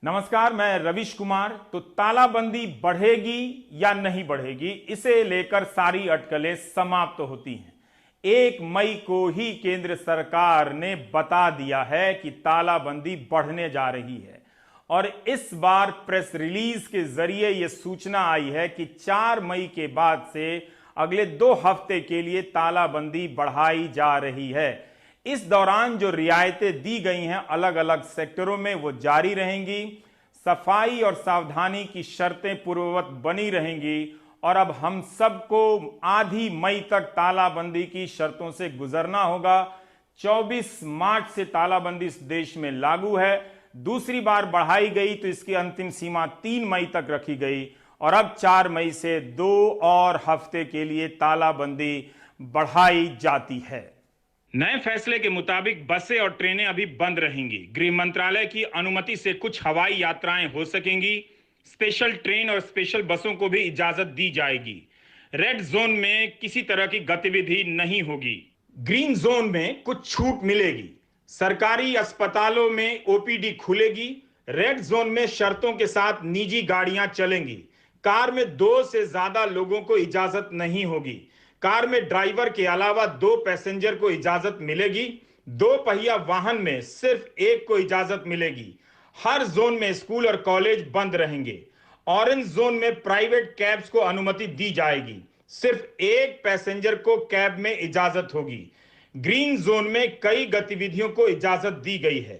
नमस्कार, मैं रविश कुमार। तो तालाबंदी बढ़ेगी या नहीं बढ़ेगी, इसे लेकर सारी अटकलें समाप्त होती हैं। 1 मई को ही केंद्र सरकार ने बता दिया है कि तालाबंदी बढ़ने जा रही है और इस बार प्रेस रिलीज के जरिए यह सूचना आई है कि 4 मई के बाद से अगले 2 हफ्ते के लिए तालाबंदी बढ़ाई जा रही है। इस दौरान जो रियायतें दी गई हैं अलग अलग सेक्टरों में वो जारी रहेंगी। सफाई और सावधानी की शर्तें पूर्ववत बनी रहेंगी और अब हम सबको आधी मई तक तालाबंदी की शर्तों से गुजरना होगा। 24 मार्च से तालाबंदी इस देश में लागू है। दूसरी बार बढ़ाई गई तो इसकी अंतिम सीमा 3 मई तक रखी गई और अब 4 मई से 2 और हफ्ते के लिए तालाबंदी बढ़ाई जाती है। नए फैसले के मुताबिक बसें और ट्रेनें अभी बंद रहेंगी। गृह मंत्रालय की अनुमति से कुछ हवाई यात्राएं हो सकेंगी। स्पेशल ट्रेन और स्पेशल बसों को भी इजाजत दी जाएगी। रेड जोन में किसी तरह की गतिविधि नहीं होगी। ग्रीन जोन में कुछ छूट मिलेगी। सरकारी अस्पतालों में ओपीडी खुलेगी। रेड जोन में शर्तों के साथ निजी गाड़ियां चलेंगी। कार में 2 से ज्यादा लोगों को इजाजत नहीं होगी। कार में ड्राइवर के अलावा 2 पैसेंजर को इजाजत मिलेगी। 2 पहिया वाहन में सिर्फ 1 को इजाजत मिलेगी। हर जोन में स्कूल और कॉलेज बंद रहेंगे। ऑरेंज जोन में प्राइवेट कैब्स को अनुमति दी जाएगी। सिर्फ 1 पैसेंजर को कैब में इजाजत होगी। ग्रीन जोन में कई गतिविधियों को इजाजत दी गई है।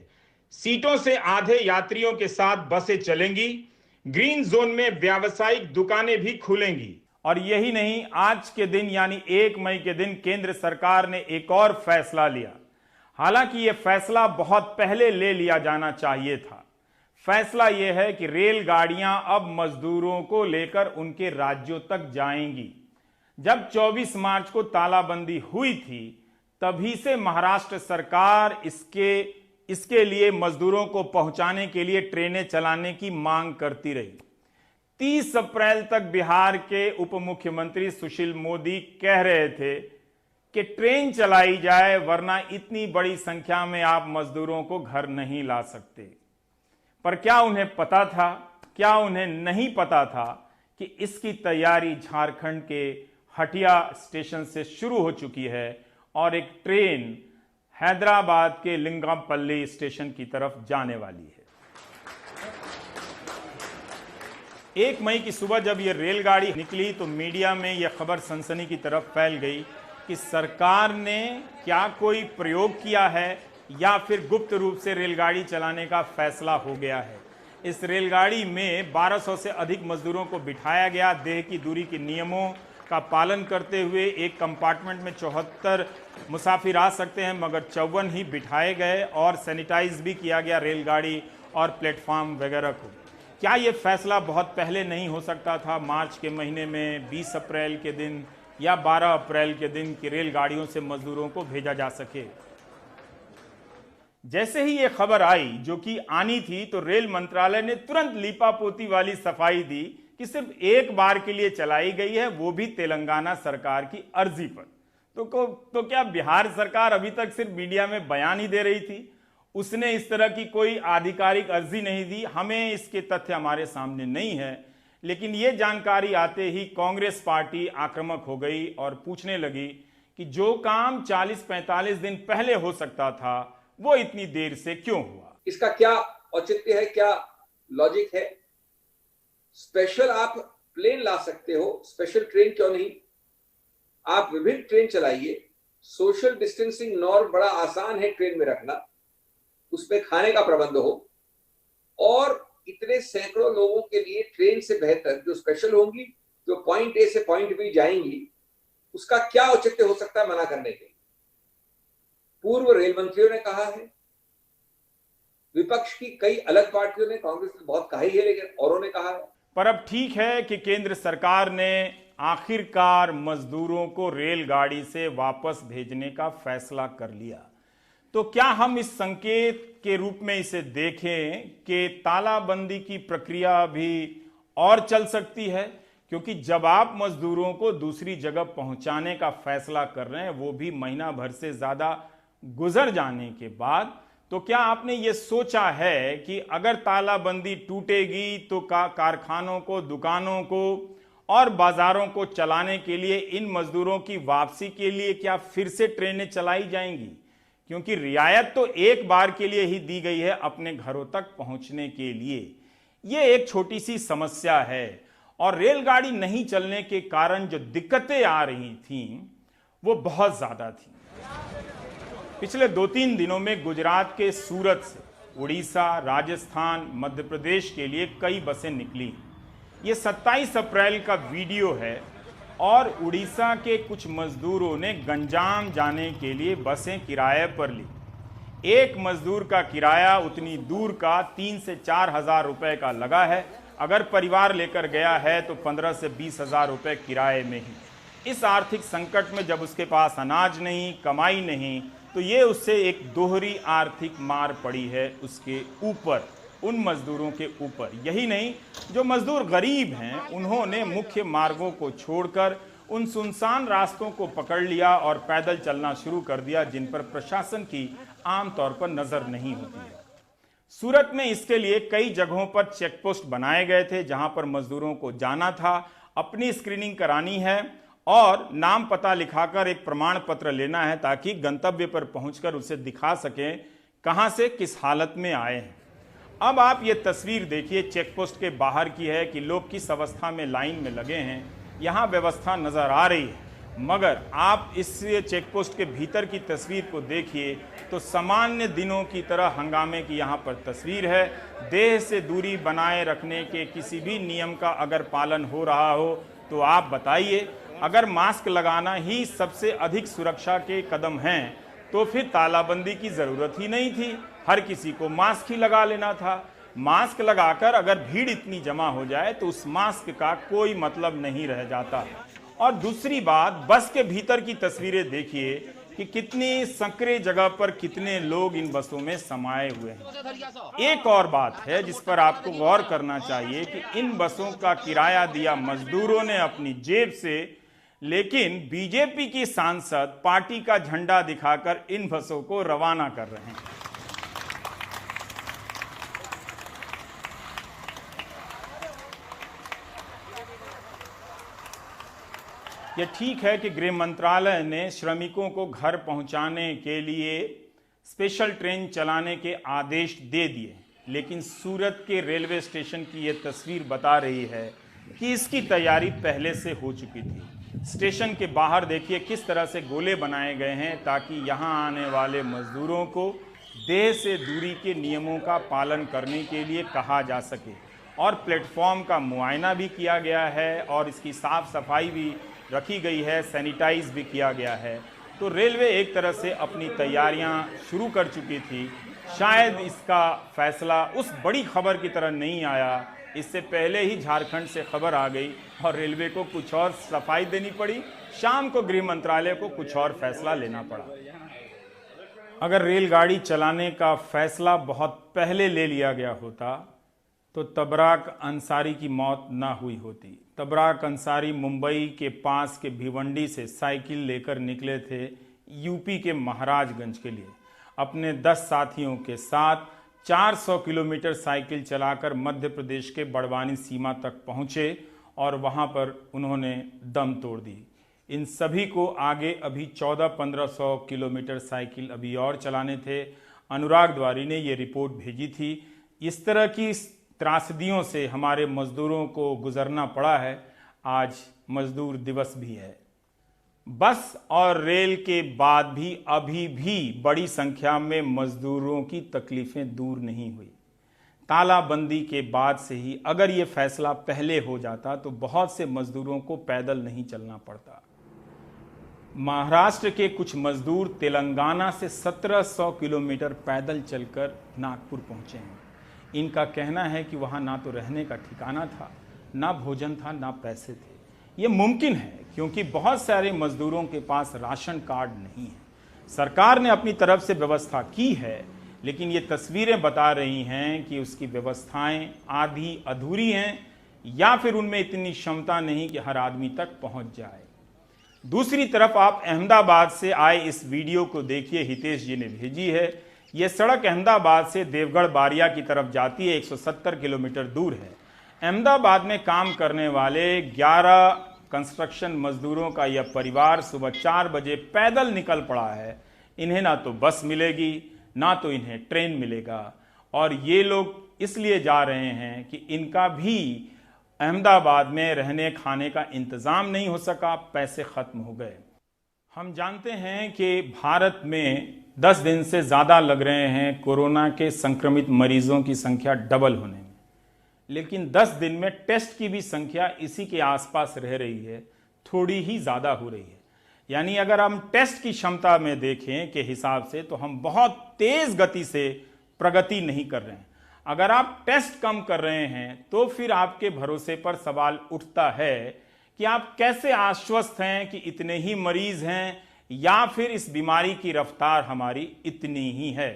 सीटों से आधे यात्रियों के साथ बसें चलेंगी। ग्रीन जोन में व्यावसायिक दुकानें भी खुलेंगी। और यही नहीं, आज के दिन यानी 1 मई के दिन केंद्र सरकार ने एक और फैसला लिया। हालांकि यह फैसला बहुत पहले ले लिया जाना चाहिए था। फैसला यह है कि रेलगाड़ियां अब मजदूरों को लेकर उनके राज्यों तक जाएंगी। जब 24 मार्च को तालाबंदी हुई थी तभी से महाराष्ट्र सरकार इसके लिए मजदूरों को पहुंचाने के लिए ट्रेनें चलाने की मांग करती रही। 30 अप्रैल तक बिहार के उप मुख्यमंत्री सुशील मोदी कह रहे थे कि ट्रेन चलाई जाए वरना इतनी बड़ी संख्या में आप मजदूरों को घर नहीं ला सकते। पर क्या उन्हें पता था, क्या उन्हें नहीं पता था कि इसकी तैयारी झारखंड के हटिया स्टेशन से शुरू हो चुकी है और एक ट्रेन हैदराबाद के लिंगमपल्ली स्टेशन की तरफ जाने वाली है। 1 मई की सुबह जब यह रेलगाड़ी निकली तो मीडिया में यह खबर सनसनी की तरफ फैल गई कि सरकार ने क्या कोई प्रयोग किया है या फिर गुप्त रूप से रेलगाड़ी चलाने का फैसला हो गया है। इस रेलगाड़ी में 1200 से अधिक मजदूरों को बिठाया गया। देह की दूरी के नियमों का पालन करते हुए एक कंपार्टमेंट में 74 मुसाफिर आ सकते हैं, मगर 54 ही बिठाए गए और सैनिटाइज भी किया गया रेलगाड़ी और प्लेटफॉर्म वगैरह को। क्या यह फैसला बहुत पहले नहीं हो सकता था, मार्च के महीने में 20 अप्रैल के दिन या 12 अप्रैल के दिन की रेलगाड़ियों से मजदूरों को भेजा जा सके? जैसे ही यह खबर आई, जो कि आनी थी, तो रेल मंत्रालय ने तुरंत लीपापोती वाली सफाई दी कि सिर्फ 1 बार के लिए चलाई गई है, वो भी तेलंगाना सरकार की अर्जी पर। तो क्या बिहार सरकार अभी तक सिर्फ मीडिया में बयान ही दे रही थी? उसने इस तरह की कोई आधिकारिक अर्जी नहीं दी। हमें इसके तथ्य हमारे सामने नहीं है, लेकिन यह जानकारी आते ही कांग्रेस पार्टी आक्रामक हो गई और पूछने लगी कि जो काम 40-45 दिन पहले हो सकता था वो इतनी देर से क्यों हुआ। इसका क्या औचित्य है, क्या लॉजिक है? स्पेशल आप प्लेन ला सकते हो, स्पेशल ट्रेन क्यों नहीं? आप विभिन्न ट्रेन चलाइए। सोशल डिस्टेंसिंग नॉर्म बड़ा आसान है ट्रेन में रखना, उसमें खाने का प्रबंध हो, और इतने सैकड़ों लोगों के लिए ट्रेन से बेहतर जो स्पेशल होंगी, जो पॉइंट ए से पॉइंट बी जाएंगी, उसका क्या औचित्य हो सकता है मना करने के? पूर्व रेल मंत्रियों ने कहा है, विपक्ष की कई अलग पार्टियों ने, कांग्रेस ने बहुत कहा ही है, लेकिन औरों ने कहा है। पर अब ठीक है कि केंद्र सरकार ने आखिरकार मजदूरों को रेलगाड़ी से वापस भेजने का फैसला कर लिया। तो क्या हम इस संकेत के रूप में इसे देखें कि तालाबंदी की प्रक्रिया भी और चल सकती है? क्योंकि जब आप मजदूरों को दूसरी जगह पहुंचाने का फैसला कर रहे हैं, वो भी महीना भर से ज्यादा गुजर जाने के बाद, तो क्या आपने ये सोचा है कि अगर तालाबंदी टूटेगी तो कारखानों को, दुकानों को और बाजारों को चलाने के लिए इन मजदूरों की वापसी के लिए क्या फिर से ट्रेनें चलाई जाएंगी? क्योंकि रियायत तो एक बार के लिए ही दी गई है अपने घरों तक पहुंचने के लिए। यह एक छोटी सी समस्या है और रेलगाड़ी नहीं चलने के कारण जो दिक्कतें आ रही थीं वो बहुत ज्यादा थी। पिछले 2-3 दिनों में गुजरात के सूरत से उड़ीसा, राजस्थान, मध्य प्रदेश के लिए कई बसें निकली। ये 27 अप्रैल का वीडियो है और उड़ीसा के कुछ मजदूरों ने गंजाम जाने के लिए बसें किराए पर ली। एक मजदूर का किराया उतनी दूर का 3 से 4 हजार रुपए का लगा है। अगर परिवार लेकर गया है तो 15 से 20 हजार रुपए किराए में ही। इस आर्थिक संकट में जब उसके पास अनाज नहीं, कमाई नहीं, तो ये उससे एक दोहरी आर्थिक मार पड़ी है उसके ऊपर, उन मजदूरों के ऊपर। यही नहीं, जो मजदूर गरीब हैं उन्होंने मुख्य मार्गों को छोड़कर उन सुनसान रास्तों को पकड़ लिया और पैदल चलना शुरू कर दिया जिन पर प्रशासन की आमतौर पर नजर नहीं होती है। सूरत में इसके लिए कई जगहों पर चेकपोस्ट बनाए गए थे जहां पर मजदूरों को जाना था, अपनी स्क्रीनिंग करानी है और नाम पता लिखाकर एक प्रमाण पत्र लेना है ताकि गंतव्य पर पहुंचकर उसे दिखा सकें कहां से किस हालत में आए हैं। अब आप ये तस्वीर देखिए, चेकपोस्ट के बाहर की है कि लोग किस अवस्था में लाइन में लगे हैं। यहाँ व्यवस्था नजर आ रही है, मगर आप इस चेकपोस्ट के भीतर की तस्वीर को देखिए तो सामान्य दिनों की तरह हंगामे की यहाँ पर तस्वीर है। देह से दूरी बनाए रखने के किसी भी नियम का अगर पालन हो रहा हो तो आप बताइए। अगर मास्क लगाना ही सबसे अधिक सुरक्षा के कदम हैं तो फिर तालाबंदी की जरूरत ही नहीं थी, हर किसी को मास्क ही लगा लेना था। मास्क लगाकर अगर भीड़ इतनी जमा हो जाए तो उस मास्क का कोई मतलब नहीं रह जाता। और दूसरी बात, बस के भीतर की तस्वीरें देखिए कि कितनी संकरे जगह पर कितने लोग इन बसों में समाये हुए हैं। एक और बात है जिस पर आपको गौर करना चाहिए कि इन बसों का किराया दिया मजदूरों ने अपनी जेब से, लेकिन बीजेपी की सांसद पार्टी का झंडा दिखाकर इन बसों को रवाना कर रहे हैं। यह ठीक है कि गृह मंत्रालय ने श्रमिकों को घर पहुंचाने के लिए स्पेशल ट्रेन चलाने के आदेश दे दिए, लेकिन सूरत के रेलवे स्टेशन की यह तस्वीर बता रही है कि इसकी तैयारी पहले से हो चुकी थी। स्टेशन के बाहर देखिए किस तरह से गोले बनाए गए हैं ताकि यहां आने वाले मजदूरों को देह से दूरी के नियमों का पालन करने के लिए कहा जा सके। और प्लेटफॉर्म का मुआयना भी किया गया है और इसकी साफ सफाई भी रखी गई है, सैनिटाइज भी किया गया है। तो रेलवे एक तरह से अपनी तैयारियां शुरू कर चुकी थी। शायद इसका फैसला उस बड़ी खबर की तरह नहीं आया, इससे पहले ही झारखंड से खबर आ गई और रेलवे को कुछ और सफाई देनी पड़ी। शाम को गृह मंत्रालय को कुछ और फैसला लेना पड़ा। अगर रेलगाड़ी चलाने का फैसला बहुत पहले ले लिया गया होता तो तबराक अंसारी की मौत ना हुई होती। तबराक अंसारी मुंबई के पास के भिवंडी से साइकिल लेकर निकले थे यूपी के महाराजगंज के लिए। अपने 10 साथियों के साथ 400 किलोमीटर साइकिल चलाकर मध्य प्रदेश के बड़वानी सीमा तक पहुंचे और वहां पर उन्होंने दम तोड़ दी। इन सभी को आगे अभी 1400-1500 किलोमीटर साइकिल अभी और चलाने थे। अनुराग द्वारी ने ये रिपोर्ट भेजी थी। इस तरह की त्रासदियों से हमारे मजदूरों को गुजरना पड़ा है। आज मजदूर दिवस भी है। बस और रेल के बाद भी अभी भी बड़ी संख्या में मजदूरों की तकलीफें दूर नहीं हुई। तालाबंदी के बाद से ही अगर ये फैसला पहले हो जाता तो बहुत से मजदूरों को पैदल नहीं चलना पड़ता। महाराष्ट्र के कुछ मजदूर तेलंगाना से 1700 किलोमीटर पैदल चलकर नागपुर पहुंचे हैं। इनका कहना है कि वहां ना तो रहने का ठिकाना था, ना भोजन था, ना पैसे थे। ये मुमकिन है क्योंकि बहुत सारे मजदूरों के पास राशन कार्ड नहीं है। सरकार ने अपनी तरफ से व्यवस्था की है, लेकिन ये तस्वीरें बता रही हैं कि उसकी व्यवस्थाएं आधी अधूरी हैं या फिर उनमें इतनी क्षमता नहीं कि हर आदमी तक पहुंच जाए। दूसरी तरफ आप अहमदाबाद से आए इस वीडियो को देखिए, हितेश जी ने भेजी है। ये सड़क अहमदाबाद से देवगढ़ बारिया की तरफ जाती है, 170 किलोमीटर दूर है। अहमदाबाद में काम करने वाले 11 कंस्ट्रक्शन मजदूरों का यह परिवार सुबह 4 बजे पैदल निकल पड़ा है। इन्हें ना तो बस मिलेगी, ना तो इन्हें ट्रेन मिलेगा, और ये लोग इसलिए जा रहे हैं कि इनका भी अहमदाबाद में रहने खाने का इंतजाम नहीं हो सका, पैसे खत्म हो गए। हम जानते हैं कि भारत में 10 दिन से ज़्यादा लग रहे हैं कोरोना के संक्रमित मरीजों की संख्या डबल होने में, लेकिन 10 दिन में टेस्ट की भी संख्या इसी के आसपास रह रही है, थोड़ी ही ज़्यादा हो रही है। यानी अगर हम टेस्ट की क्षमता में देखें के हिसाब से तो हम बहुत तेज़ गति से प्रगति नहीं कर रहे हैं। अगर आप टेस्ट कम कर रहे हैं तो फिर आपके भरोसे पर सवाल उठता है कि आप कैसे आश्वस्त हैं कि इतने ही मरीज हैं, या फिर इस बीमारी की रफ्तार हमारी इतनी ही है।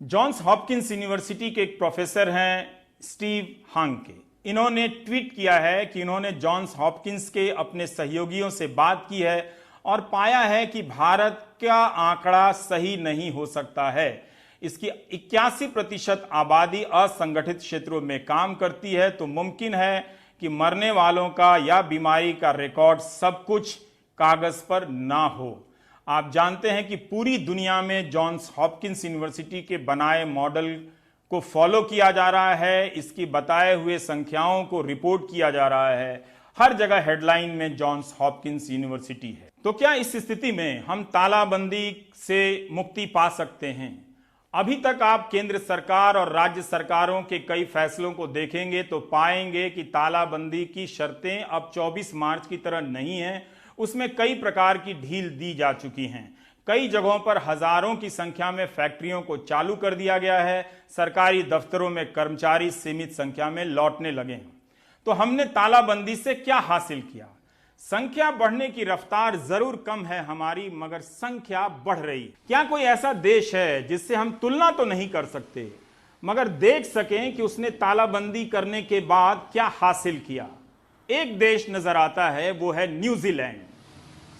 जॉन्स हॉपकिंस यूनिवर्सिटी के एक प्रोफेसर हैं स्टीव हांके, इन्होंने ट्वीट किया है कि इन्होंने जॉन्स हॉपकिंस के अपने सहयोगियों से बात की है और पाया है कि भारत का आंकड़ा सही नहीं हो सकता है। इसकी 81% आबादी असंगठित क्षेत्रों में काम करती है, तो मुमकिन है कि मरने वालों का या बीमारी का रिकॉर्ड सब कुछ कागज पर ना हो। आप जानते हैं कि पूरी दुनिया में जॉन्स हॉपकिंस यूनिवर्सिटी के बनाए मॉडल को फॉलो किया जा रहा है, इसकी बताए हुए संख्याओं को रिपोर्ट किया जा रहा है। हर जगह हेडलाइन में जॉन्स हॉपकिंस यूनिवर्सिटी है। तो क्या इस स्थिति में हम तालाबंदी से मुक्ति पा सकते हैं? अभी तक आप केंद्र सरकार और राज्य सरकारों के कई फैसलों को देखेंगे तो पाएंगे कि तालाबंदी की शर्तें अब 24 मार्च की तरह नहीं हैं, उसमें कई प्रकार की ढील दी जा चुकी हैं। कई जगहों पर हजारों की संख्या में फैक्ट्रियों को चालू कर दिया गया है, सरकारी दफ्तरों में कर्मचारी सीमित संख्या में लौटने लगे हैं। तो हमने तालाबंदी से क्या हासिल किया? संख्या बढ़ने की रफ्तार जरूर कम है हमारी, मगर संख्या बढ़ रही। क्या कोई ऐसा देश है जिससे हम तुलना तो नहीं कर सकते, मगर देख सकें कि उसने तालाबंदी करने के बाद क्या हासिल किया? एक देश नजर आता है, वो है न्यूजीलैंड।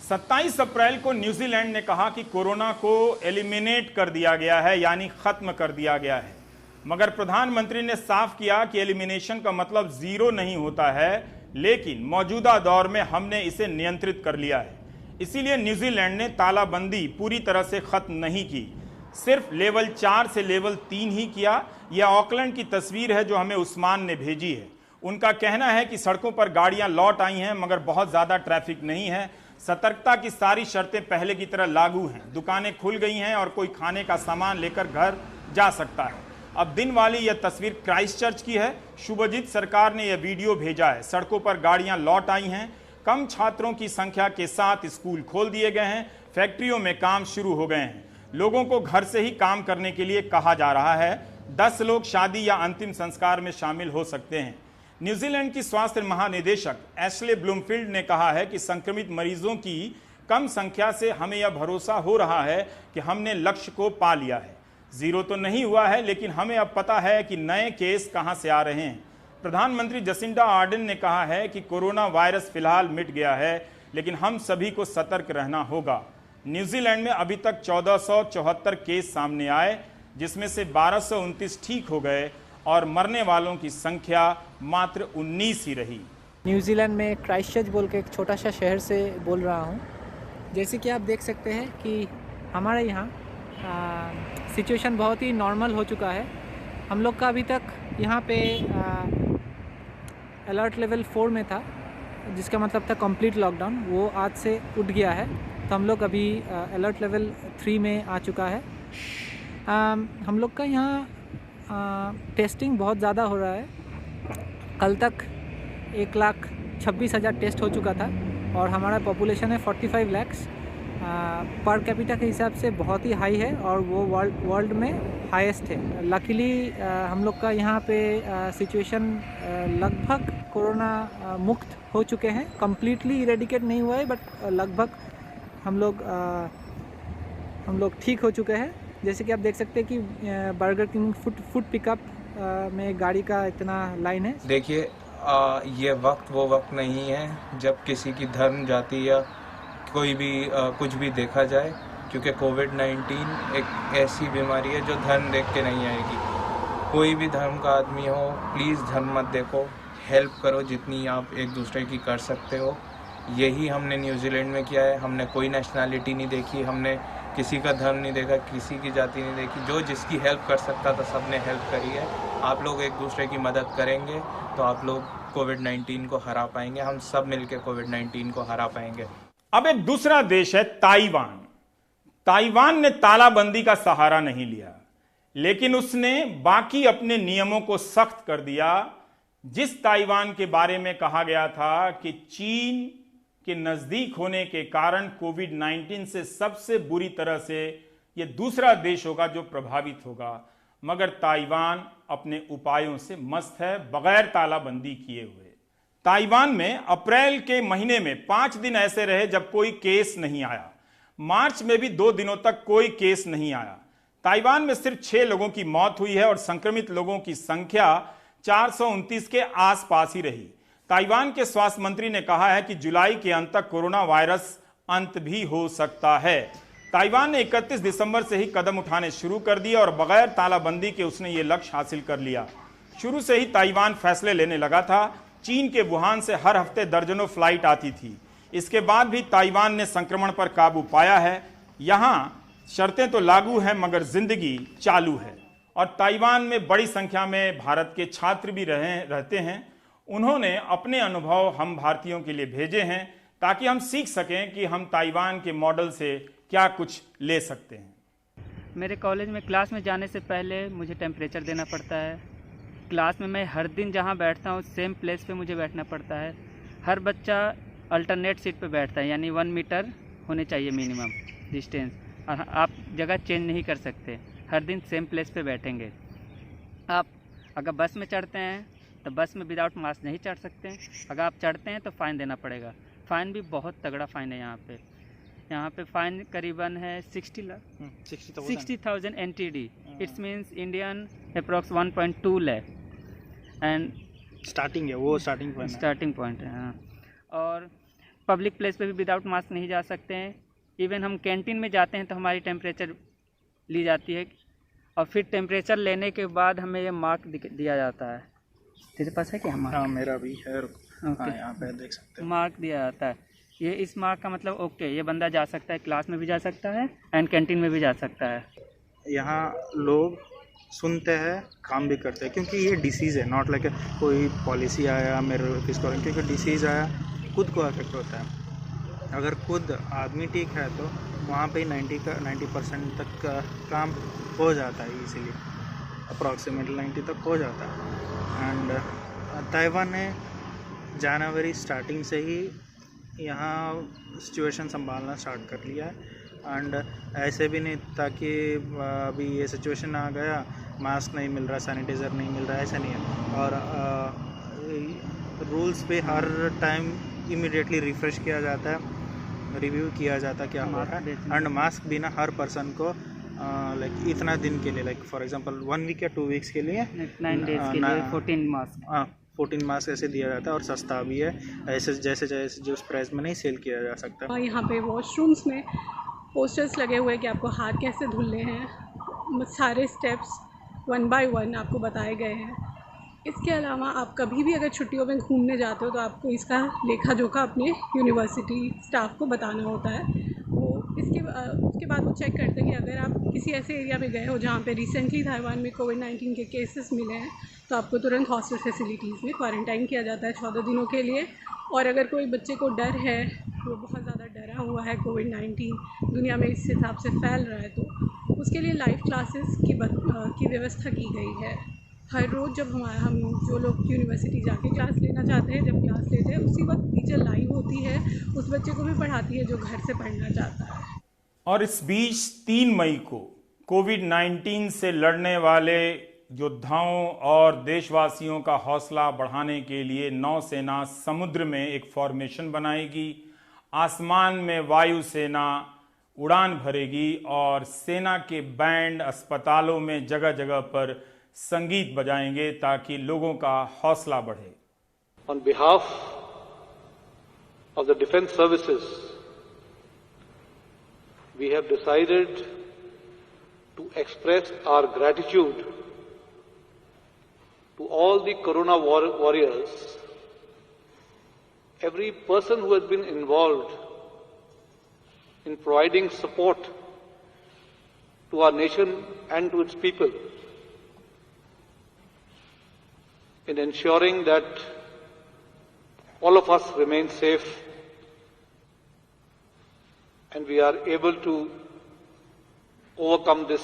27 अप्रैल को न्यूजीलैंड ने कहा कि कोरोना को एलिमिनेट कर दिया गया है, यानी खत्म कर दिया गया है। मगर प्रधानमंत्री ने साफ किया कि एलिमिनेशन का मतलब जीरो नहीं होता है, लेकिन मौजूदा दौर में हमने इसे नियंत्रित कर लिया है। इसीलिए न्यूजीलैंड ने तालाबंदी पूरी तरह से खत्म नहीं की, सिर्फ लेवल 4 से लेवल 3 ही किया। यह ऑकलैंड की तस्वीर है जो हमें उस्मान ने भेजी है। उनका कहना है कि सड़कों पर गाड़ियां लौट आई हैं, मगर बहुत ज़्यादा ट्रैफिक नहीं है। सतर्कता की सारी शर्तें पहले की तरह लागू हैं, दुकानें खुल गई हैं और कोई खाने का सामान लेकर घर जा सकता है। अब दिन वाली यह तस्वीर क्राइस्टचर्च की है। शुभजीत सरकार ने यह वीडियो भेजा है। सड़कों पर गाड़ियां लौट आई हैं, कम छात्रों की संख्या के साथ स्कूल खोल दिए गए हैं, फैक्ट्रियों में काम शुरू हो गए हैं, लोगों को घर से ही काम करने के लिए कहा जा रहा है। 10 लोग शादी या अंतिम संस्कार में शामिल हो सकते हैं। न्यूजीलैंड की स्वास्थ्य महानिदेशक एशले ब्लूमफील्ड ने कहा है कि संक्रमित मरीजों की कम संख्या से हमें यह भरोसा हो रहा है कि हमने लक्ष्य को पा लिया है। जीरो तो नहीं हुआ है, लेकिन हमें अब पता है कि नए केस कहां से आ रहे हैं। प्रधानमंत्री जसिंडा आर्डन ने कहा है कि कोरोना वायरस फिलहाल मिट गया है, लेकिन हम सभी को सतर्क रहना होगा। न्यूजीलैंड में अभी तक 1474 केस सामने आए, जिसमें से 1229 ठीक हो गए और मरने वालों की संख्या मात्र 19 ही रही। न्यूजीलैंड में क्राइस्टचर्च बोल के एक छोटा सा शहर से बोल रहा हूँ। जैसे कि आप देख सकते हैं कि हमारे यहाँ सिचुएशन बहुत ही नॉर्मल हो चुका है। हम लोग का अभी तक यहाँ पे अलर्ट लेवल 4 में था, जिसका मतलब था कंप्लीट लॉकडाउन। वो आज से उठ गया है, तो हम लोग अभी अलर्ट लेवल 3 में आ चुका है। हम लोग का यहाँ टेस्टिंग बहुत ज़्यादा हो रहा है। कल तक 1,26,000 टेस्ट हो चुका था और हमारा पॉपुलेशन है 45 लाख। पर कैपिटा के हिसाब से बहुत ही हाई है और वो वर्ल्ड में हाईएस्ट है। लकीली हम लोग का यहाँ पे सिचुएशन लगभग कोरोना मुक्त हो चुके हैं। कम्प्लीटली इरेडिकेट नहीं हुआ है, बट लगभग हम लोग ठीक हो चुके हैं। जैसे कि आप देख सकते हैं कि बर्गर किंग फूड पिकअप में गाड़ी का इतना लाइन है। देखिए, ये वक्त वो वक्त नहीं है जब किसी की धर्म, जाति या कोई भी कुछ भी देखा जाए, क्योंकि कोविड-19 एक ऐसी बीमारी है जो धर्म देख के नहीं आएगी। कोई भी धर्म का आदमी हो, प्लीज़ धर्म मत देखो, हेल्प करो जितनी आप एक दूसरे की कर सकते हो। यही हमने न्यूजीलैंड में किया है। हमने कोई नेशनैलिटी नहीं देखी, हमने किसी का धर्म नहीं देखा, किसी की जाति नहीं देखी। जो जिसकी हेल्प कर सकता था सबने हेल्प करी है। आप लोग एक दूसरे की मदद करेंगे तो आप लोग कोविड-19 को हरा पाएंगे। हम सब मिलकर कोविड-19 को हरा पाएंगे। अब एक दूसरा देश है ताइवान। ताइवान ने तालाबंदी का सहारा नहीं लिया, लेकिन उसने बाकी अपने नियमों को सख्त कर दिया। जिस ताइवान के बारे में कहा गया था कि चीन के नजदीक होने के कारण कोविड-19 से सबसे बुरी तरह से यह दूसरा देश होगा जो प्रभावित होगा, मगर ताइवान अपने उपायों से मस्त है, बगैर तालाबंदी किए हुए। ताइवान में अप्रैल के महीने में 5 दिन ऐसे रहे जब कोई केस नहीं आया। मार्च में भी 2 दिनों तक कोई केस नहीं आया। ताइवान में सिर्फ 6 लोगों की मौत हुई है और संक्रमित लोगों की संख्या 429 के आसपास ही रही। ताइवान के स्वास्थ्य मंत्री ने कहा है कि जुलाई के अंत तक कोरोना वायरस अंत भी हो सकता है। ताइवान ने 31 दिसंबर से ही कदम उठाने शुरू कर दिए और बगैर तालाबंदी के उसने ये लक्ष्य हासिल कर लिया। शुरू से ही ताइवान फैसले लेने लगा था। चीन के वुहान से हर हफ्ते दर्जनों फ्लाइट आती थी। इसके बाद भी ताइवान ने संक्रमण पर काबू पाया है। यहाँ शर्तें तो लागू हैं मगर जिंदगी चालू है। और ताइवान में बड़ी संख्या में भारत के छात्र भी रहते हैं। उन्होंने अपने अनुभव हम भारतीयों के लिए भेजे हैं ताकि हम सीख सकें कि हम ताइवान के मॉडल से क्या कुछ ले सकते हैं। मेरे कॉलेज में क्लास में जाने से पहले मुझे टेम्परेचर देना पड़ता है। क्लास में मैं हर दिन जहाँ बैठता हूँ सेम प्लेस पे मुझे बैठना पड़ता है। हर बच्चा अल्टरनेट सीट पे बैठता है, यानी 1 मीटर होने चाहिए मिनिमम डिस्टेंस, और आप जगह चेंज नहीं कर सकते। हर दिन सेम प्लेस पे बैठेंगे। आप अगर बस में चढ़ते हैं तो बस में विदाउट मास्क नहीं चढ़ सकते। अगर आप चढ़ते हैं तो फ़ाइन देना पड़ेगा। फ़ाइन भी बहुत तगड़ा फ़ाइन है यहाँ पे फ़ाइन करीबन है 60,000 NTD। It's means Indian approx 1.2 lakh and starting है वो, स्टार्टिंग पॉइंट है। हाँ, और पब्लिक प्लेस पे भी विदाउट मास्क नहीं जा सकते हैं। इवन हम कैंटीन में जाते हैं तो हमारी टेम्परेचर ली जाती है और फिर टेम्परेचर लेने के बाद हमें ये मार्क दिया जाता है। तेरे पास है क्या मार्क? हाँ, मेरा भी है। हाँ, यहाँ पे देख सकते हैं, मार्क दिया जाता है। ये इस मार्क का मतलब ओके, ये बंदा जा सकता है, क्लास में भी जा सकता है एंड कैंटीन में भी जा सकता है। यहाँ लोग सुनते हैं, काम भी करते हैं, क्योंकि ये डिसीज़ है, नॉट लाइक कोई पॉलिसी आया मेरे किसको, क्योंकि डिसीज़ आया खुद को अफेक्ट होता है। अगर खुद आदमी ठीक है तो वहाँ पे 90% तक का काम हो जाता है, इसीलिए अप्रॉक्सीमेटली 90 तक हो जाता है। एंड ताइवान ने जनवरी स्टार्टिंग से ही यहाँ सिचुएशन संभालना स्टार्ट कर लिया है। एंड ऐसे भी नहीं था कि अभी ये सिचुएशन आ गया, मास्क नहीं मिल रहा, सैनिटाइज़र नहीं मिल रहा, ऐसा नहीं है। और रूल्स पे हर टाइम इमीडिएटली रिफ़्रेश किया जाता है, रिव्यू किया जाता है क्या हो रहा है। एंड मास्क भी ना हर पर्सन को लाइक इतना दिन के लिए, लाइक फॉर एग्जांपल 1 वीक या 2 वीक्स के लिए 9 डेज के लिए 14 मास्क 14 मास्क ऐसे दिया जाता है। और सस्ता भी है, ऐसे जैसे जो उस प्राइस में नहीं सेल किया जा सकता। यहाँ पे वॉशरूम्स में पोस्टर्स लगे हुए हैं कि आपको हाथ कैसे धुलने हैं। सारे स्टेप्स 1 बाय 1 आपको बताए गए हैं। इसके अलावा आप कभी भी अगर छुट्टियों में घूमने जाते हो तो आपको इसका लेखा जोखा अपने यूनिवर्सिटी स्टाफ को बताना होता है। वो उसके बाद वो चेक करते हैं कि अगर आप किसी ऐसे एरिया में गए हो जहाँ पे रिसेंटली ताइवान में कोविड-19 के केसेस मिले हैं तो आपको तुरंत हॉस्टल फैसिलिटीज़ में क्वारंटाइन किया जाता है 14 दिनों के लिए। और अगर कोई बच्चे को डर है, वो बहुत ज़्यादा डरा हुआ है, कोविड-19 दुनिया में इस हिसाब से फैल रहा है, तो उसके लिए लाइव क्लासेस की व्यवस्था की गई है। हर रोज़ जब हम जो लोग यूनिवर्सिटी जाके क्लास लेना चाहते हैं, जब क्लास लेते हैं उसी वक्त टीचर लाइव होती है, उस बच्चे को भी पढ़ाती है जो घर से पढ़ना चाहता है। और इस बीच 3 मई को कोविड-19 से लड़ने वाले योद्धाओं और देशवासियों का हौसला बढ़ाने के लिए नौसेना समुद्र में एक फॉर्मेशन बनाएगी, आसमान में वायुसेना उड़ान भरेगी और सेना के बैंड अस्पतालों में जगह जगह पर संगीत बजाएंगे ताकि लोगों का हौसला बढ़े। On behalf of the defense services, we have decided to express our gratitude to all the Corona warriors, every person who has been involved in providing support to our nation and to its people, in ensuring that all of us remain safe and we are able to overcome this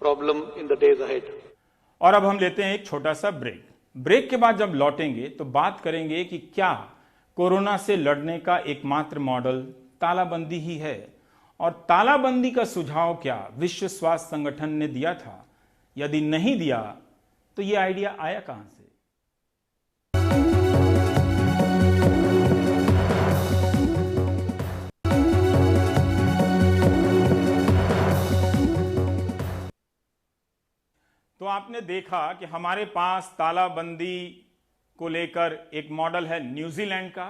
problem in the days ahead. और अब हम लेते हैं एक छोटा सा break के बाद जब लौटेंगे तो बात करेंगे कि क्या कोरोना से लड़ने का एकमात्र मॉडल तालाबंदी ही है, और तालाबंदी का सुझाव क्या विश्व स्वास्थ्य संगठन ने दिया था? यदि नहीं दिया तो यह आइडिया आया कहां से? तो आपने देखा कि हमारे पास तालाबंदी को लेकर एक मॉडल है न्यूजीलैंड का,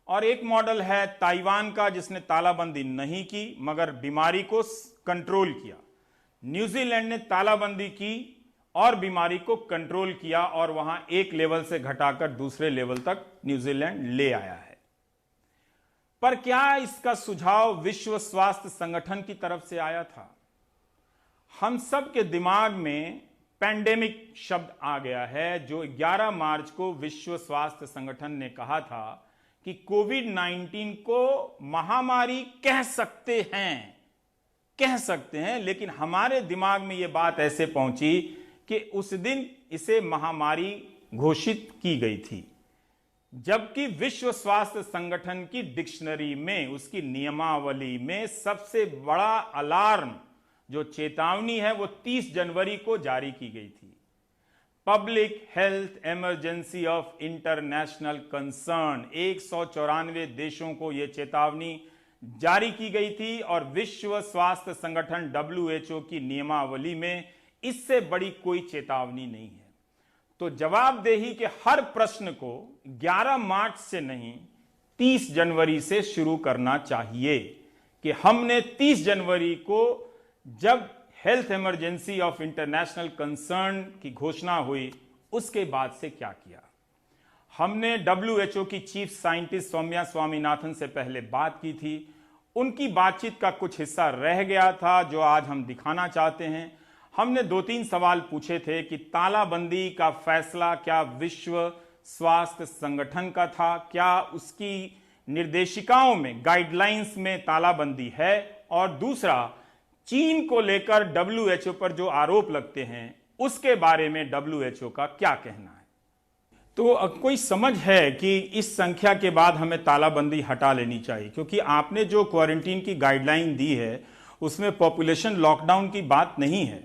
और एक मॉडल है ताइवान का जिसने तालाबंदी नहीं की मगर बीमारी को कंट्रोल किया। न्यूजीलैंड ने तालाबंदी की और बीमारी को कंट्रोल किया और वहां एक लेवल से घटाकर दूसरे लेवल तक न्यूजीलैंड ले आया है। पर क्या इसका सुझाव विश्व स्वास्थ्य संगठन की तरफ से आया था? हम सब के दिमाग में पैंडेमिक शब्द आ गया है, जो 11 मार्च को विश्व स्वास्थ्य संगठन ने कहा था कि कोविड-19 को महामारी कह सकते हैं, लेकिन हमारे दिमाग में यह बात ऐसे पहुंची कि उस दिन इसे महामारी घोषित की गई थी, जबकि विश्व स्वास्थ्य संगठन की डिक्शनरी में, उसकी नियमावली में सबसे बड़ा अलार्म जो चेतावनी है वो 30 जनवरी को जारी की गई थी। Public health emergency of international concern, 194 देशों को यह चेतावनी जारी की गई थी, और विश्व स्वास्थ्य संगठन WHO की नियमावली में इससे बड़ी कोई चेतावनी नहीं है। तो जवाबदेही के हर प्रश्न को 11 मार्च से नहीं 30 जनवरी से शुरू करना चाहिए कि हमने 30 जनवरी को जब health emergency of international concern की घोषणा हुई उसके बाद से क्या किया। हमने WHO की चीफ साइंटिस्ट सौम्या स्वामीनाथन से पहले बात की थी, उनकी बातचीत का कुछ हिस्सा रह गया था जो आज हम दिखाना चाहते हैं। हमने 2-3 सवाल पूछे थे कि तालाबंदी का फैसला क्या विश्व स्वास्थ्य संगठन का था, क्या उसकी निर्देशिकाओं में, गाइडलाइंस में तालाबंदी है, और दूसरा चीन को लेकर WHO पर जो आरोप लगते हैं उसके बारे में WHO का क्या कहना है। तो कोई समझ है कि इस संख्या के बाद हमें तालाबंदी हटा लेनी चाहिए, क्योंकि आपने जो क्वारंटीन की गाइडलाइन दी है उसमें पॉपुलेशन लॉकडाउन की बात नहीं है।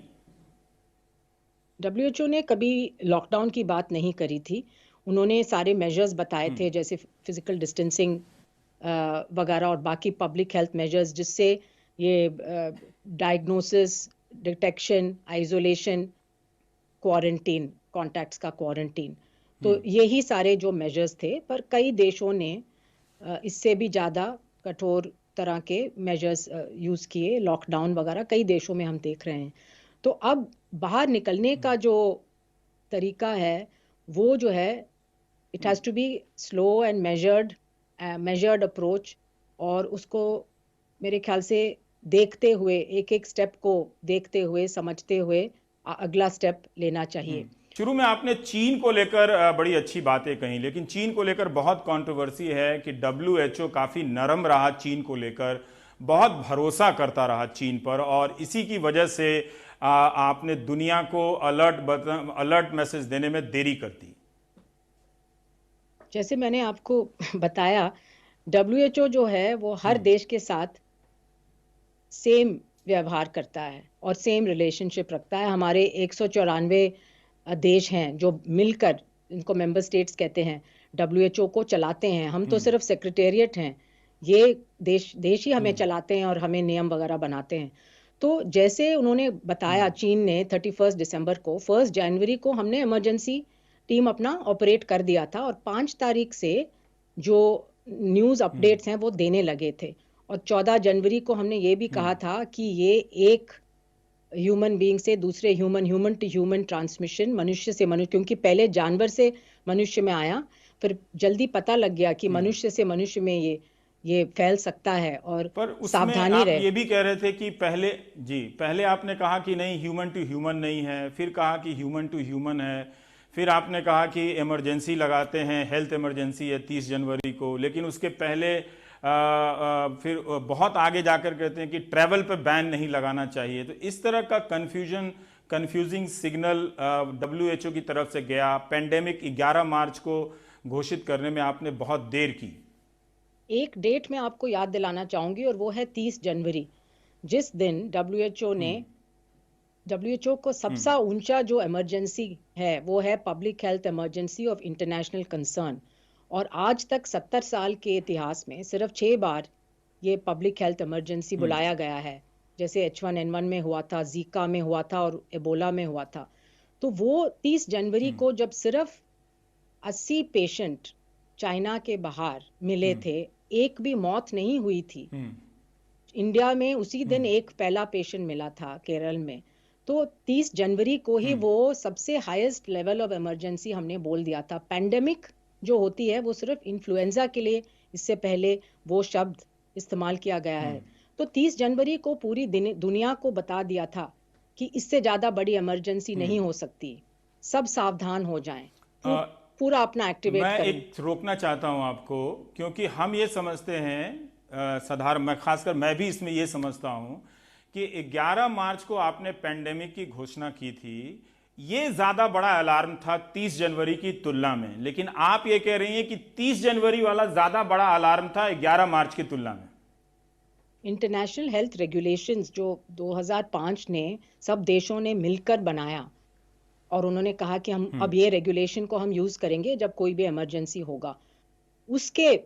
WHO ने कभी लॉकडाउन की बात नहीं करी थी। उन्होंने सारे मेजर्स बताए थे, जैसे फिजिकल डिस्टेंसिंग वगैरह और बाकी पब्लिक हेल्थ मेजर्स, जिससे ये diagnosis, detection, isolation, quarantine, contacts का क्वारंटीन, तो यही सारे जो मेजर्स थे। पर कई देशों ने इससे भी ज़्यादा कठोर तरह के मेजर्स यूज़ किए, लॉकडाउन वगैरह कई देशों में हम देख रहे हैं। तो अब बाहर निकलने का जो तरीका है वो जो है, it has to be slow and measured approach, और उसको मेरे ख्याल से देखते हुए, एक एक स्टेप को देखते हुए, समझते हुए अगला स्टेप लेना चाहिए। शुरू में आपने चीन को लेकर बड़ी अच्छी बातें कही, लेकिन चीन को लेकर बहुत कंट्रोवर्सी है कि WHO काफी नरम रहा चीन को लेकर, बहुत भरोसा करता रहा चीन पर, और इसी की वजह से आपने दुनिया को अलर्ट मैसेज देने में देरी कर दी। जैसे मैंने आपको बताया, WHO जो है वो हर देश के साथ सेम व्यवहार करता है और सेम रिलेशनशिप रखता है। हमारे 194 देश हैं जो मिलकर, इनको मेंबर स्टेट्स कहते हैं, WHO को चलाते हैं। हम तो सिर्फ सेक्रेटेरिएट हैं, ये देश ही हमें चलाते हैं और हमें नियम वगैरह बनाते हैं। तो जैसे उन्होंने बताया, चीन ने 31 दिसंबर को, 1 जनवरी को हमने इमरजेंसी टीम अपना ऑपरेट कर दिया था, और 5 तारीख से जो न्यूज़ अपडेट्स हैं वो देने लगे थे। और 14 जनवरी को हमने ये भी कहा था कि ये एक ह्यूमन बीइंग से दूसरे ह्यूमन टू ह्यूमन ट्रांसमिशन, मनुष्य से मनुष्य, क्योंकि पहले जानवर से मनुष्य में आया, फिर जल्दी पता लग गया कि मनुष्य से मनुष्य में ये फैल सकता है और पर उसमें सावधानी आप रहे। ये भी कह रहे थे कि पहले आपने कहा कि नहीं ह्यूमन टू ह्यूमन नहीं है, फिर कहा कि ह्यूमन टू ह्यूमन है, फिर आपने कहा कि इमरजेंसी लगाते हैं, हेल्थ इमरजेंसी है 30 जनवरी को, लेकिन उसके पहले फिर बहुत आगे जाकर कहते हैं कि ट्रैवल पे बैन नहीं लगाना चाहिए। तो इस तरह का कंफ्यूजिंग सिग्नल WHO की तरफ से गया। पेंडेमिक 11 मार्च को घोषित करने में आपने बहुत देर की। एक डेट मैं आपको याद दिलाना चाहूंगी और वो है 30 जनवरी, जिस दिन WHO को सबसे ऊंचा जो इमरजेंसी है वो है public health emergency of international concern. और आज तक 70 साल के इतिहास में सिर्फ 6 बार ये पब्लिक हेल्थ इमरजेंसी बुलाया गया है, जैसे H1N1 में हुआ था, जीका में हुआ था और एबोला में हुआ था। तो वो 30 जनवरी को जब सिर्फ 80 पेशेंट चाइना के बाहर मिले थे, एक भी मौत नहीं हुई थी। इंडिया में उसी दिन एक पहला पेशेंट मिला था केरल में। तो 30 जनवरी को ही वो सबसे हाईएस्ट लेवल ऑफ इमरजेंसी हमने बोल दिया था। पैंडेमिक जो होती है वो सिर्फ इन्फ्लुएंजा के लिए इससे पहले वो शब्द इस्तेमाल किया गया है। तो 30 जनवरी को पूरी दुनिया को बता दिया था कि इससे ज्यादा बड़ी इमरजेंसी नहीं हो सकती, सब सावधान हो जाएं, पूरा अपना एक्टिवेट मैं करें। एक रोकना चाहता हूं आपको, क्योंकि हम ये समझते हैं साधारण, मैं खासकर मैं भी इसमें ये समझता हूं कि 11 मार्च को आपने पेंडेमिक की घोषणा की थी, ये ज्यादा बड़ा अलार्म था 30 जनवरी की तुलना में, लेकिन आप ये कह रही हैं कि 30 जनवरी वाला ज्यादा बड़ा अलार्म था 11 मार्च की तुलना में। इंटरनेशनल हेल्थ रेगुलेशंस जो 2005 ने सब देशों ने मिलकर बनाया और उन्होंने कहा कि हम अब ये रेगुलेशन को हम यूज करेंगे जब कोई भी इमरजेंसी होगा, उसके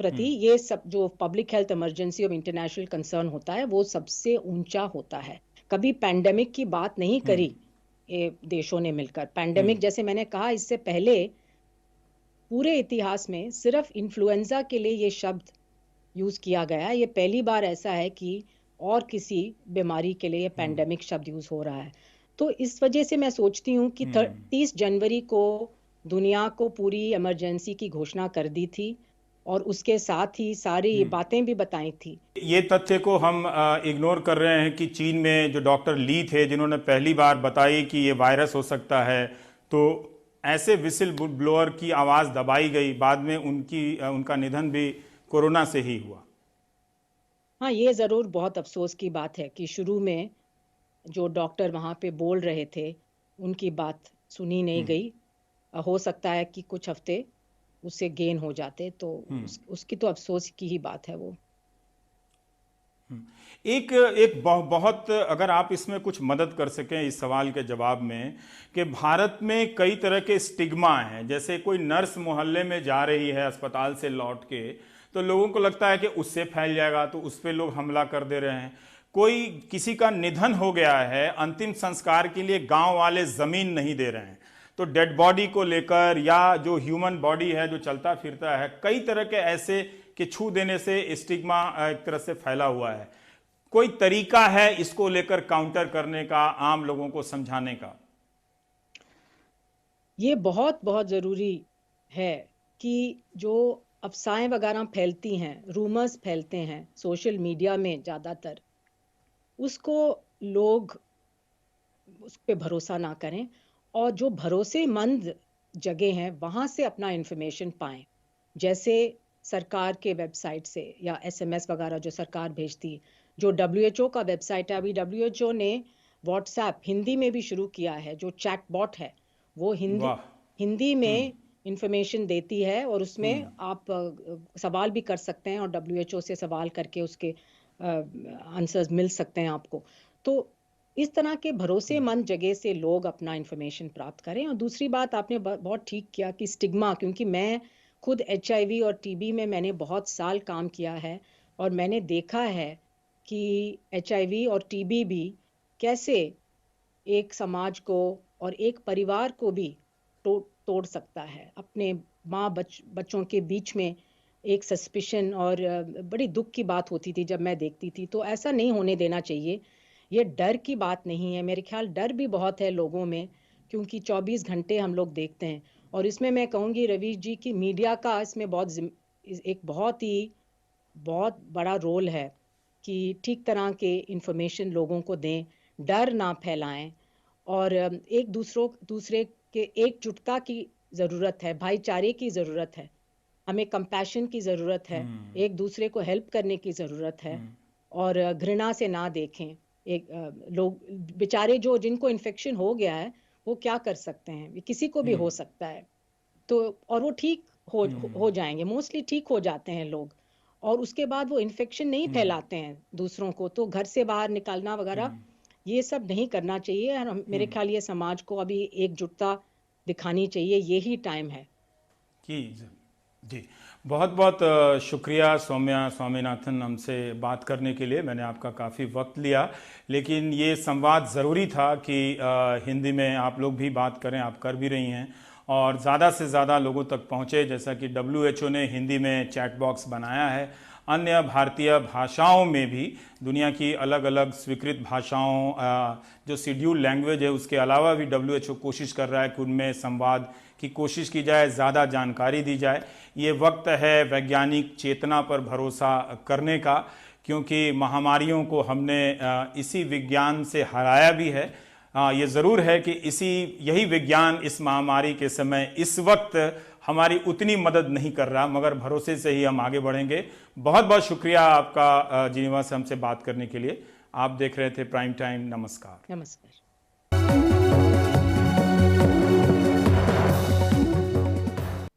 प्रति ये सब जो public health emergency of international concern होता है वो सबसे ऊंचा होता है। कभी पैंडेमिक की बात नहीं करी ये देशों ने मिलकर। पैंडेमिक जैसे मैंने कहा, इससे पहले पूरे इतिहास में सिर्फ इन्फ्लुएंजा के लिए ये शब्द यूज किया गया। ये पहली बार ऐसा है कि और किसी बीमारी के लिए पैंडेमिक शब्द यूज हो रहा है। तो इस वजह से मैं सोचती हूँ कि 30 जनवरी को दुनिया को पूरी इमरजेंसी की घोषणा कर दी थी और उसके साथ ही सारी बातें भी बताई थी। ये तथ्य को हम इग्नोर कर रहे हैं कि चीन में जो डॉक्टर ली थे जिन्होंने पहली बार बताई कि ये वायरस हो सकता है, तो ऐसे विसिल ब्लोअर की आवाज दबाई गई, बाद में उनका निधन भी कोरोना से ही हुआ। हाँ, ये जरूर बहुत अफसोस की बात है कि शुरू में जो डॉक्टर वहां पे बोल रहे थे उनकी बात सुनी नहीं गई। हो सकता है कि कुछ हफ्ते उससे गेन हो जाते, तो उसकी तो अफसोस की ही बात है वो। एक बहुत अगर आप इसमें कुछ मदद कर सकें इस सवाल के जवाब में, कि भारत में कई तरह के स्टिग्मा हैं। जैसे कोई नर्स मोहल्ले में जा रही है अस्पताल से लौट के, तो लोगों को लगता है कि उससे फैल जाएगा, तो उस पर लोग हमला कर दे रहे हैं। कोई किसी का निधन हो गया है, अंतिम संस्कार के लिए गांव वाले जमीन नहीं दे रहे हैं, तो डेड बॉडी को लेकर या जो ह्यूमन बॉडी है जो चलता फिरता है, कई तरह के ऐसे कि छू देने से स्टिग्मा एक तरह से फैला हुआ है। कोई तरीका है इसको लेकर काउंटर करने का, आम लोगों को समझाने का? ये बहुत बहुत जरूरी है कि जो अफवाहें वगैरह फैलती हैं, रूमर्स फैलते हैं सोशल मीडिया में ज़्यादातर, उसको लोग उस पर भरोसा ना करें और जो भरोसेमंद जगह हैं वहाँ से अपना इन्फॉर्मेशन पाएं। जैसे सरकार के वेबसाइट से या SMS वगैरह जो सरकार भेजती, जो WHO का वेबसाइट है, अभी WHO ने व्हाट्सएप हिंदी में भी शुरू किया है, जो चैटबॉट है वो हिंदी में इंफॉर्मेशन देती है और उसमें आप सवाल भी कर सकते हैं और WHO से सवाल करके उसके आंसर्स मिल सकते हैं आपको। तो इस तरह के भरोसेमंद जगह से लोग अपना इंफॉर्मेशन प्राप्त करें। और दूसरी बात आपने बहुत ठीक किया कि स्टिग्मा, क्योंकि मैं खुद HIV और TB में मैंने बहुत साल काम किया है और मैंने देखा है कि HIV और TB भी कैसे एक समाज को और एक परिवार को भी तोड़ सकता है। अपने माँ बच्चों के बीच में एक सस्पिशन और बड़ी दुख की बात होती थी जब मैं देखती थी। तो ऐसा नहीं होने देना चाहिए। ये डर की बात नहीं है, मेरे ख्याल डर भी बहुत है लोगों में, क्योंकि 24 घंटे हम लोग देखते हैं। और इसमें मैं कहूँगी रवीश जी की मीडिया का इसमें एक बहुत बड़ा रोल है कि ठीक तरह के इंफॉर्मेशन लोगों को दें, डर ना फैलाएं, और एक दूसरे के एकजुटता की ज़रूरत है, भाईचारे की ज़रूरत है, हमें कंपैशन की ज़रूरत है, एक दूसरे को हेल्प करने की ज़रूरत है, और घृणा से ना देखें। लोग बेचारे जिनको इन्फेक्शन हो गया है वो क्या कर सकते हैं, किसी को भी हो सकता है। तो और वो ठीक हो जाएंगे, मोस्टली ठीक हो जाते हैं लोग, और उसके बाद वो इन्फेक्शन नहीं फैलाते हैं दूसरों को। तो घर से बाहर निकलना वगैरह ये सब नहीं करना चाहिए। और मेरे ख्याल ये समाज को अभी एकजुटता दिखानी चाहिए, यही टाइम है। जी बहुत बहुत शुक्रिया सौम्या स्वामीनाथन हमसे बात करने के लिए। मैंने आपका काफ़ी वक्त लिया, लेकिन ये संवाद ज़रूरी था कि हिंदी में आप लोग भी बात करें, आप कर भी रही हैं, और ज़्यादा से ज़्यादा लोगों तक पहुँचे। जैसा कि WHO ने हिंदी में चैट बॉक्स बनाया है, अन्य भारतीय भाषाओं में भी, दुनिया की अलग अलग स्वीकृत भाषाओं जो शेड्यूल लैंग्वेज है उसके अलावा भी WHO कोशिश कर रहा है कि उनमें संवाद की कोशिश की जाए, ज़्यादा जानकारी दी जाए। ये वक्त है वैज्ञानिक चेतना पर भरोसा करने का, क्योंकि महामारियों को हमने इसी विज्ञान से हराया भी है। ये ज़रूर है कि यही विज्ञान इस महामारी के समय इस वक्त हमारी उतनी मदद नहीं कर रहा, मगर भरोसे से ही हम आगे बढ़ेंगे। बहुत बहुत शुक्रिया आपका जिनेवा से हमसे बात करने के लिए। आप देख रहे थे प्राइम टाइम। नमस्कार। नमस्कार।